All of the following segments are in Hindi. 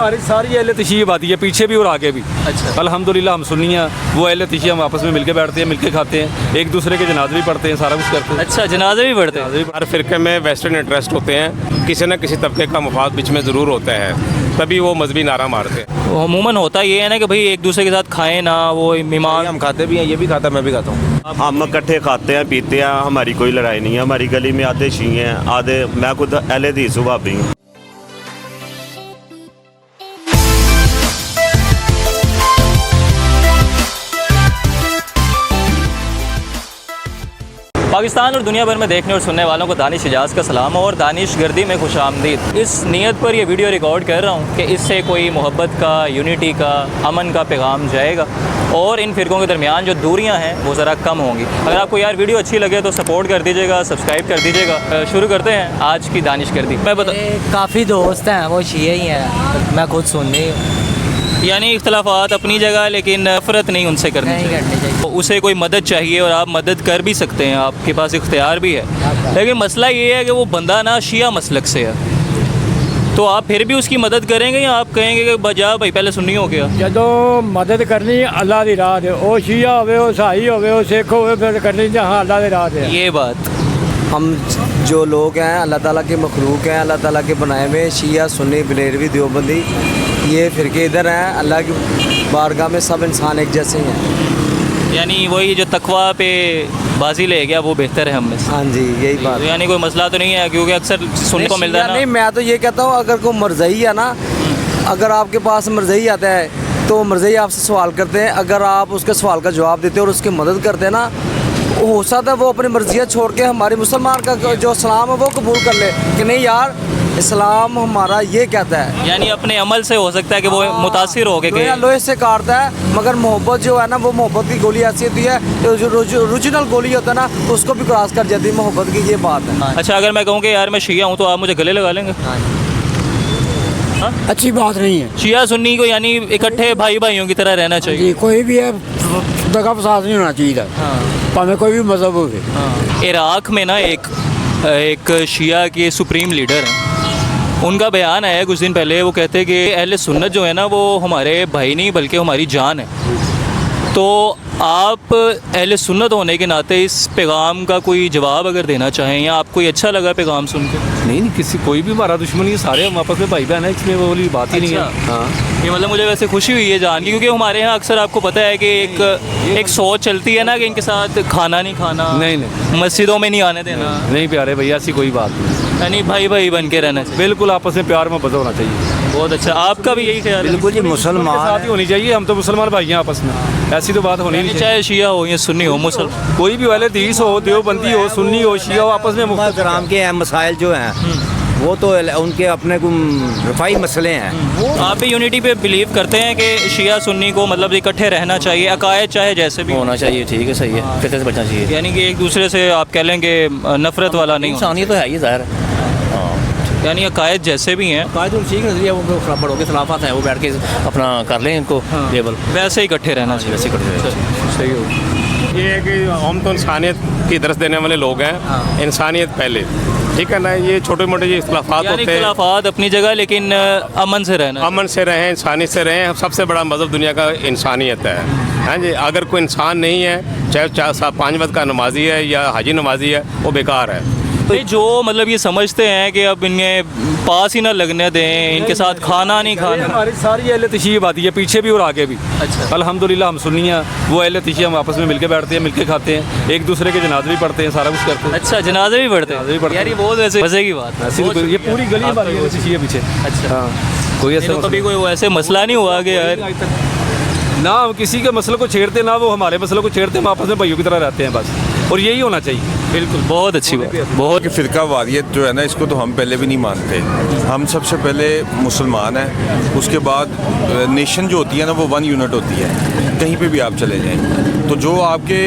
हमारी सारी अहले तशीह आती है, पीछे भी और आगे भी। अच्छा। अल्हम्दुलिल्लाह हम सुन्नी हैं, वो अहले तशीह हम आपस में मिलके बैठते हैं, मिलके खाते हैं, एक दूसरे के जनाजे भी पढ़ते हैं, सारा कुछ करते हैं। अच्छा, जनाजे भी पढ़ते हैं। हर फ़िरके में वेस्टर्न इंटरेस्ट होते हैं, किसी न किसी तबके का मफाद बीच में ज़रूर होता है, तभी वो मजहबी नारा मारते हैं। अमूमन होता ये है ना कि भाई एक दूसरे के साथ खाएं ना, वो मेहमान। हम खाते भी हैं, ये भी खाता, मैं भी खाता हूँ। हम इकट्ठे खाते हैं, पीते हैं, हमारी कोई लड़ाई नहीं है। हमारी गली में आधे शी हैं, आधे, मैं खुद अहले हदीस वहाबी हूँ। पाकिस्तान और दुनिया भर में देखने और सुनने वालों को दानिश इजाज़ का सलाम और दानिश गर्दी में खुश आमदीद। इस नीयत पर यह वीडियो रिकॉर्ड कर रहा हूँ कि इससे कोई मोहब्बत का, यूनिटी का, अमन का पैगाम जाएगा और इन फ़िरकों के दरमियान जो दूरियां हैं वो ज़रा कम होंगी। अगर आपको यार वीडियो अच्छी लगे तो सपोर्ट कर दीजिएगा, सब्सक्राइब कर दीजिएगा। शुरू करते हैं आज की दानिश गर्दी। मैं बता, काफ़ी दोस्त हैं, वो शिये ही हैं, मैं खुद सुननी हूँ। यानी इख्तलाफात अपनी जगह, लेकिन नफरत नहीं उनसे करनी चाहिए। तो उसे कोई मदद चाहिए और आप मदद कर भी सकते हैं, आपके पास इख्तियार भी है। लेकिन मसला ये है कि वो बंदा ना शिया मसलक से है, तो आप फिर भी उसकी मदद करेंगे या आप कहेंगे कि बजा भाई पहले सुन्नी हो गया? ਜਦੋਂ मदद करनी अल्लाह की राह है, वो शिया होवे, वो ईसाई होवे, वो सिख होवे, फिर करनी जहाँ अल्लाह की राह है। ये बात हम जो लोग हैं अल्लाह ताला के मखलूक हैं, अल्लाह ताला के बनाए हुए, शिया, सुन्नी, बरेलवी, देवबंदी, ये फ़िरके इधर हैं। अल्लाह की बारगाह में सब इंसान एक जैसे ही हैं। यानी वही जो तकवा पे बाजी ले गया वो बेहतर है हम में से। हाँ जी, यही बात। यानी कोई मसला तो नहीं है, क्योंकि अक्सर सुनने को मिलता है ना। नहीं, मैं तो ये कहता हूँ, अगर कोई मरज़ई है ना, अगर आपके पास मरज़ई आता है तो मरज़ई आपसे सवाल करते हैं, अगर आप उसके सवाल का जवाब देते हैं और उसकी मदद करते हैं ना, हो सकता है वो अपनी मर्जियाँ छोड़ के हमारे मुसलमान का जो इस्लाम है वो कबूल कर ले कि नहीं यार, इस्लाम हमारा ये कहता है। यानी अपने अमल से हो सकता है कि वो मुतासिर हो गए। लोहे से काटता है, मगर मोहब्बत जो है ना, वो मोहब्बत की गोली ऐसी होती है, जो ओरिजिनल गोली होता है ना, तो उसको भी क्रॉस कर जाती है मोहब्बत की, ये बात है। अच्छा, अगर मैं कहूँ कि यार मैं शिया हूँ तो आप मुझे गले लगा लेंगे? अच्छी बात नहीं है। शिया सुन्नी को यानी इकट्ठे भाई भाइयों की तरह रहना चाहिए। जी, कोई भी है दगा फसाद नहीं होना चाहिए, भाਵੇਂ कोई भी मजहब हो। इराक में ना एक शिया के सुप्रीम लीडर हैं, उनका बयान आया कुछ दिन पहले। वो कहते हैं कि अहले सुन्नत जो है ना वो हमारे भाई नहीं बल्कि हमारी जान है। तो आप अहले सुन्नत होने के नाते इस पैगाम का कोई जवाब अगर देना चाहें, या आपको ये अच्छा लगा पैगाम सुन के? नहीं, किसी कोई भी हमारा दुश्मन नहीं है, सारे हम आपस में भाई बहन है, इसमें वो वाली बात ही नहीं है। हाँ, ये मतलब मुझे वैसे खुशी हुई है जान की, क्योंकि हमारे यहाँ अक्सर आपको पता है कि एक सोच चलती है ना कि इनके साथ खाना नहीं खाना, नहीं, मस्जिदों में नहीं आने देना। नहीं प्यारे भैया, ऐसी कोई बात नहीं, यानी भाई भाई बन के रहना चाहिए। बिल्कुल आपस में प्यार मोहब्बत होना चाहिए। बहुत अच्छा, आपका भी यही ख्याल है? बिल्कुल जी, मुसलमान साथ ही होनी चाहिए, हम तो मुसलमान भाई हैं आपस में, ऐसी तो बात होनी नहीं चाहिए। चाहे शिया हो या सुन्नी हो, मुसलमान कोई भी वाले हदीस हो, देवबंदी हो, सुन्नी हो, शिया हो, आपस में मुख्तराम के हैं मसाइल जो हैं वो तो उनके अपने रफाई मसले हैं। आप भी यूनिटी पे बिलीव करते हैं कि शिया सुन्नी को मतलब इकट्ठे रहना चाहिए, अकायद चाहे जैसे भी होना चाहिए? ठीक है, सही है, फितरत से बचना चाहिए। यानी कि एक दूसरे से आप कह लेंगे नफरत वाला नहीं, इंसानियत तो है ही ज़ाहिर है। यानी अकायद जैसे भी हैं, कायद ठीक नजरिया वो बड़ों के खिलाफत है, वो बैठ के अपना कर लें इनको लेवल, वैसे इकट्ठे रहना चाहिए। वैसे इकट्ठे सही हो। ये है कि हम तो इंसानियत की दरस देने वाले लोग हैं, इंसानियत पहले, ठीक है ना। ये छोटे मोटे ये इख्तलाफात होते हैं, इख्तलाफात अपनी जगह, लेकिन अमन से रहना, अमन से रहें, इंसानियत से रहें। सबसे बड़ा मज़हब दुनिया का इंसानियत है। हाँ जी, अगर कोई इंसान नहीं है, चाहे 5 वक्त का नमाजी है या हाजी नमाजी है, वो बेकार है। तो जो मतलब ये समझते हैं कि अब इनमें पास ही ना लगने दें, इनके साथ खाना नहीं खाना। हमारी सारी अहले तशीह आती है, पीछे भी और आगे भी। अच्छा। अल्हम्दुलिल्लाह हम सुन्नी हैं, वो अहले तशीह हम आपस में मिलके बैठते हैं, मिलके खाते हैं, एक दूसरे के जनाजे भी पढ़ते हैं, सारा कुछ करते हैं। अच्छा, जनाजे भी पढ़ते हैं? यार ये बहुत वैसे मज़े की बात है। ये पूरी गली हमारी अहले तशीह है पीछे। अच्छा, हाँ, कोई ऐसा कभी कोई वैसे मसला नहीं हुआ कि यार ना हम किसी के मसले को छेड़ते, ना वो हमारे मसले को छेड़ते, हम आपस में भाइयों की तरह रहते हैं बस, और यही होना चाहिए। बिल्कुल, बहुत अच्छी बात, बहुत। फ़िरका वारियत जो है ना, इसको तो हम पहले भी नहीं मानते। हम सबसे पहले मुसलमान हैं, उसके बाद नेशन जो होती है ना वो 1 यूनिट होती है, कहीं पे भी आप चले जाएं। तो जो आपके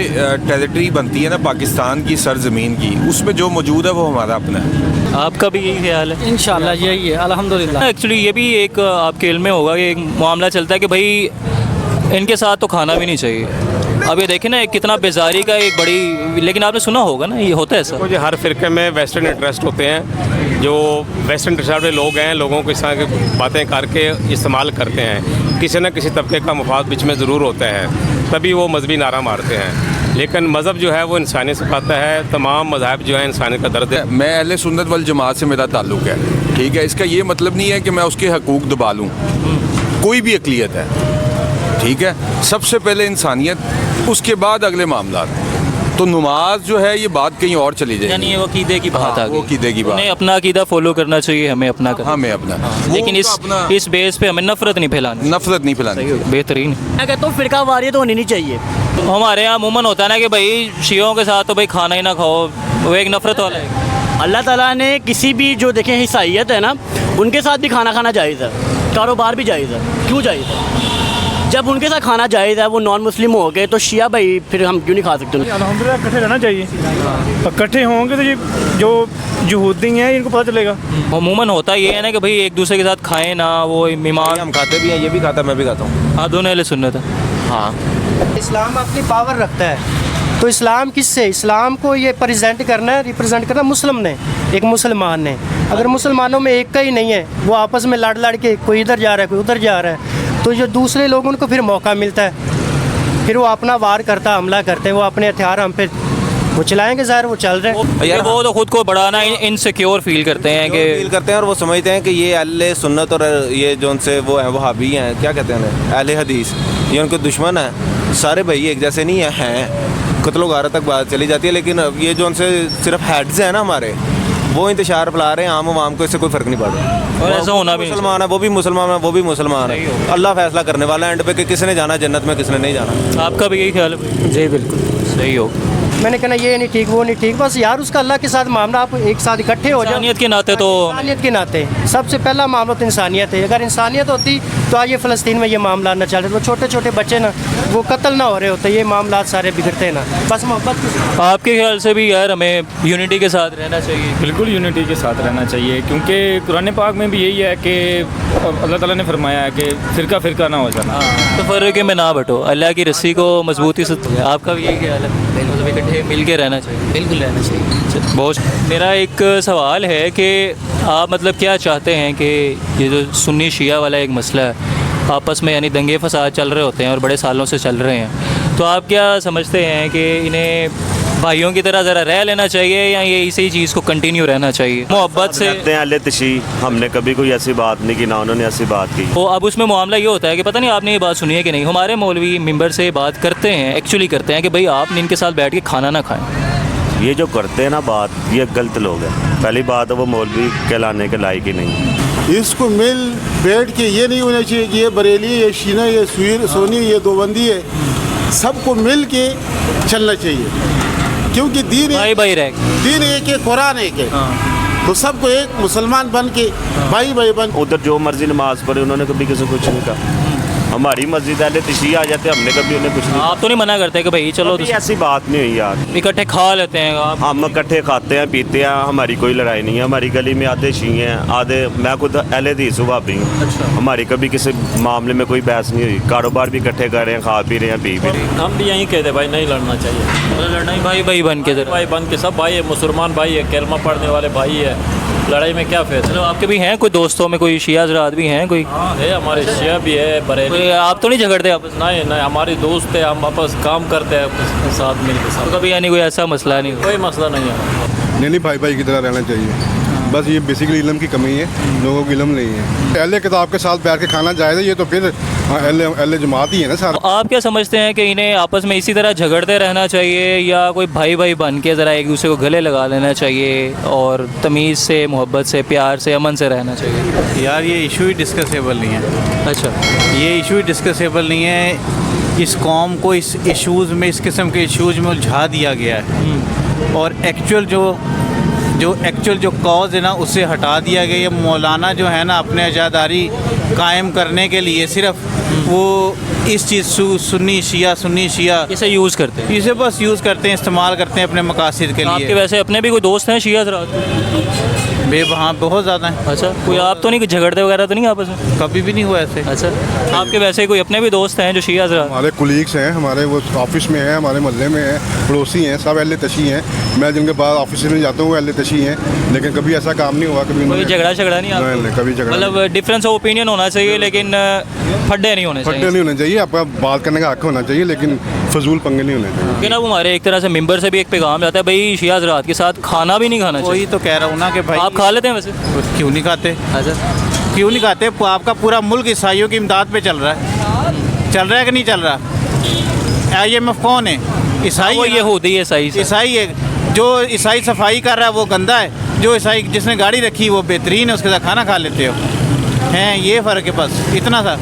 टेरिटरी बनती है ना पाकिस्तान की सरजमीन की, उसमें जो मौजूद है वो हमारा अपना है। आपका भी यही ख्याल है? इंशाल्लाह यही है, अल्हम्दुलिल्लाह। एक्चुअली ये भी एक आपके इल्म में होगा कि एक मामला चलता है कि भाई इनके साथ तो खाना भी नहीं चाहिए, अब ये देखें ना एक कितना बेजारी का एक बड़ी, लेकिन आपने सुना होगा ना ये होता है ऐसा। देखो जी, हर फ़िरके में वेस्टर्न इंटरेस्ट होते हैं। जो वेस्टर्न इंटरेस्ट वाले लोग हैं, लोगों को इस तरह की बातें करके इस्तेमाल करते हैं। किसी न किसी तबके का मफाद बीच में ज़रूर होता है, तभी वो मजहबी नारा मारते हैं। लेकिन मज़हब जो है वो इंसानियत सिखाता है। तमाम मज़ाहब जो है इंसानियत का दर्द है। मैं अहले सुन्नत वल जमात से मेरा ताल्लुक़ है, ठीक है। इसका ये मतलब नहीं है कि मैं उसके हकूक़ दबा लूँ। कोई भी अक़लियत है, ठीक है, सबसे पहले इंसानियत, उसके बाद अगले मामला। तो नमाज जो है ये बात कहीं और चली जाएगी। यानी ये वो अकीदे की बात आ गई। वो अकीदे की बात। उन्हें अपना अकीदा फॉलो करना चाहिए, हमें अपना करना। हमें अपना, लेकिन इस बेस पे हमें नफरत नहीं फैलानी। नफरत नहीं फैलानी। बेहतरीन। मैं कहता हूँ फिरका वारियत होनी नहीं चाहिए। हमारे यहाँ अमूमन होता है ना कि भाई शियों के साथ तो भाई खाना ही ना खाओ, वो एक नफरत वाला है। अल्लाह ताला ने किसी भी जो देखें ईसाइयत है ना, उनके साथ भी खाना खाना जायज़ है, कारोबार भी जायज़ है। क्यों जायज़ है? जब उनके साथ खाना जायज़ है, वो नॉन मुस्लिम हो गए, तो शिया भाई फिर हम क्यों नहीं खा सकते? अल्हम्दुलिल्लाह इकट्ठे रहना चाहिए। इकट्ठे होंगे तो ये जो यहूदी हैं इनको पता चलेगा। अमूमन होता ये है ना कि भाई एक दूसरे के साथ खाएं ना, वो ईमान। हम खाते भी हैं, ये भी खाता, मैं भी खाता हूँ। हाँ, दोनों अहले सुन्नत है। हाँ, इस्लाम अपनी पावर रखता है, तो इस्लाम किससे? इस्लाम को ये प्रेजेंट करना है, रिप्रेजेंट करना मुस्लिम ने, एक मुसलमान ने। अगर मुसलमानों में एक का ही नहीं है, वो आपस में लड़ के कोई इधर जा रहा है, कोई उधर जा रहा है, तो जो दूसरे लोग उनको फिर मौका मिलता है, फिर वो अपना वार करता, हमला करते हैं, वो अपने हथियार हम पे वो चलाएंगे, ज़ाहिर वो चल रहे हैं। यार वो तो खुद को बड़ा ना इनसिक्योर फील करते हैं कि और वो समझते हैं कि ये अहले सुन्नत और ये जो उनसे वो हैं वहाबी हैं, क्या कहते हैं, अहले हदीस, ये उनके दुश्मन हैं। सारे भाई एक जैसे नहीं हैं, कत्लो गारत तक बात चली जाती है। लेकिन ये जो उनसे सिर्फ हेड्स हैं ना हमारे, वो इंतशार फैला रहे हैं, आम आवाम को इससे कोई फ़र्क नहीं पड़ रहा। और ऐसा होना भी मुसलमान है, वो भी मुसलमान है, वो भी मुसलमान है। अल्लाह फैसला करने वाला है एंड पे कि किसने जाना जन्नत में, किसने नहीं जाना। आपका भी यही ख्याल है? जी बिल्कुल सही हो। मैंने कहना ये नहीं ठीक, वो नहीं ठीक, बस यार उसका अल्लाह के साथ मामला, आप एक साथ इकट्ठे हो जाओ। इंसानियत के नाते तो इंसानियत के नाते सबसे पहला मामला तो इंसानियत है। अगर इंसानियत होती तो आज ये फ़लस्तीन में ये मामला ना चल रहे, वो छोटे छोटे बच्चे ना वो कत्ल ना हो रहे होते, ये मामला सारे बिगड़ते ना। बस मोहब्बत। आपके ख्याल से भी यार हमें यूनिटी के साथ रहना चाहिए? बिल्कुल यूनिटी के साथ रहना चाहिए, क्योंकि कुरान पाक में भी यही है कि अल्लाह ताला ने फरमाया है कि फ़िरका फ़िरका ना हो जाना। तो फ़र्क़े में ना बटो, अल्लाह की रस्सी को मजबूती से। आपका भी यही ख्याल है? बिल्कुल, इकट्ठे मिल के रहना चाहिए। बिल्कुल रहना चाहिए। बहुत। मेरा एक सवाल है कि आप मतलब क्या चाहते हैं कि ये जो सुन्नी शिया वाला एक मसला है आपस में, यानी दंगे फसाद चल रहे होते हैं और बड़े सालों से चल रहे हैं, तो आप क्या समझते हैं कि इन्हें भाइयों की तरह ज़रा रह लेना चाहिए या ये इसी चीज़ को कंटिन्यू रहना चाहिए मोहब्बत से? अहले तशी, हमने कभी कोई ऐसी बात नहीं की, ना उन्होंने ऐसी बात की। तो अब उसमें मामला ये होता है कि पता नहीं आपने ये बात सुनी है कि नहीं, हमारे मौलवी मिंबर से बात करते हैं, एक्चुअली करते हैं कि भाई आप इनके साथ बैठ के खाना ना खाएं। ये जो करते हैं ना बात, ये गलत लोग हैं। पहली बात है वो मौलवी कहलाने के लायक ही नहीं। इसको मिल बैठ के ये नहीं होना चाहिए कि ये बरेली, ये शीना, ये सोनी, ये दोबंदी है, सबको मिल के चलना चाहिए, क्योंकि दीन दीन एक है, कुरान एक है। तो सबको एक मुसलमान बन के भाई भाई बन। उधर जो मर्जी नमाज पढ़े, उन्होंने कभी किसी कुछ नहीं कहा। हमारी मस्जिद अहले तशय्युअ आ जाते, हमने कभी उन्हें कुछ नहीं। आप तो नहीं मना करते कि भाई चलो, तो ऐसी बात नहीं हुई यार, इकट्ठे खा लेते हैं आप? हम इकट्ठे खाते हैं, पीते हैं, हमारी कोई लड़ाई नहीं है। हमारी गली में आधे शी हैं, आधे, मैं खुद अहले हदीस वहाबी हूँ। अच्छा। हमारी कभी किसी मामले में कोई बहस नहीं हुई। कारोबार भी इकट्ठे कर रहे हैं, खा पी रहे हैं, पी भी रहे हैं। हम भी यहीं कहते भाई नहीं लड़ना चाहिए, लड़ना ही भाई भाई बन के, भाई बन के, सब भाई है, मुसलमान भाई है, कलमा पढ़ने वाले भाई है, लड़ाई में क्या फैसला? चलो आपके भी हैं कोई दोस्तों में कोई शिया हज़रात भी हैं कोई? है, हमारे शिया भी है, बरेली। आप तो नहीं झगड़ते आपस? नहीं नहीं, हमारी दोस्त है, हम आपस काम करते हैं साथ मिल के। तो कभी यानी कोई ऐसा मसला नहीं? कोई मसला नहीं है। नहीं, भाई भाई की तरह रहना चाहिए। बस ये बेसिकली इल्म की कमी है, लोगों को इल्म नहीं है। अहले किताब के साथ बैठ के खाना जायज़ है, ये तो फिर अहले जमात ही है ना सारा। आप क्या समझते हैं कि इन्हें आपस में इसी तरह झगड़ते रहना चाहिए या कोई भाई भाई बन के ज़रा एक दूसरे को गले लगा लेना चाहिए और तमीज़ से, मोहब्बत से, प्यार से, अमन से रहना चाहिए? यार ये इशू ही डिस्कसेबल नहीं है। अच्छा, ये इशू ही डिस्कसेबल नहीं है। इस कौम को इस इशूज़ में, इस किस्म के इशूज़ में उलझा दिया गया है और एक्चुअल जो कॉज है ना उसे हटा दिया गया। ये मौलाना जो है ना अपने आज़ादारी कायम करने के लिए सिर्फ वो इस चीज़ सुन्नी शिया इसे यूज़ करते हैं, इसे बस यूज़ करते हैं, इस्तेमाल करते हैं अपने मकासद के लिए। आपके वैसे अपने भी कोई दोस्त हैं शिया हज़रात? हाँ बहुत ज़्यादा है। अच्छा, कोई आप तो नहीं झगड़ते वगैरह तो नहीं आपस में? कभी भी नहीं हुआ ऐसे। अच्छा, आपके वैसे कोई अपने भी दोस्त हैं जो शिया हज़रात? हमारे कुलीग्स हैं, हमारे वो ऑफिस में हैं, हमारे मोहल्ले में हैं, पड़ोसी हैं, सब अहले तशी हैं। मैं जिनके बाद ऑफिस में जाता हूँ वो अहले तशी हैं, लेकिन कभी ऐसा काम नहीं हुआ। कभी कोई झगड़ा नहीं नहीं, कभी झगड़ा मतलब डिफरेंस ऑफ ओपिनियन होना चाहिए लेकिन फड्डे नहीं होने चाहिए। फड्डे नहीं होने चाहिए, आपका बात करने का हक होना चाहिए, लेकिन फजूल पंगे नहीं होने चाहिए। लेकिन अब हमारे एक तरह से मेंबर से भी एक पैगाम जाता है भाई शिया हज़रात के साथ खाना भी नहीं खाना चाहिए। वही तो कह रहा हूँ ना कि भाई आप खा लेते हैं वैसे? क्यों नहीं खाते? अच्छा, क्यों नहीं खाते? आपका पूरा मुल्क ईसाइयों की इमदाद पे चल रहा है कि नहीं चल रहा? IMF कौन है? ईसाई। वो यहूदी है, ईसाई है। जो ईसाई सफाई कर रहा है वो गंदा है, जो ईसाई जिसने गाड़ी रखी वो बेहतरीन है, उसके साथ खाना खा लेते हो हैं। ये फ़र्क है, बस इतना सा।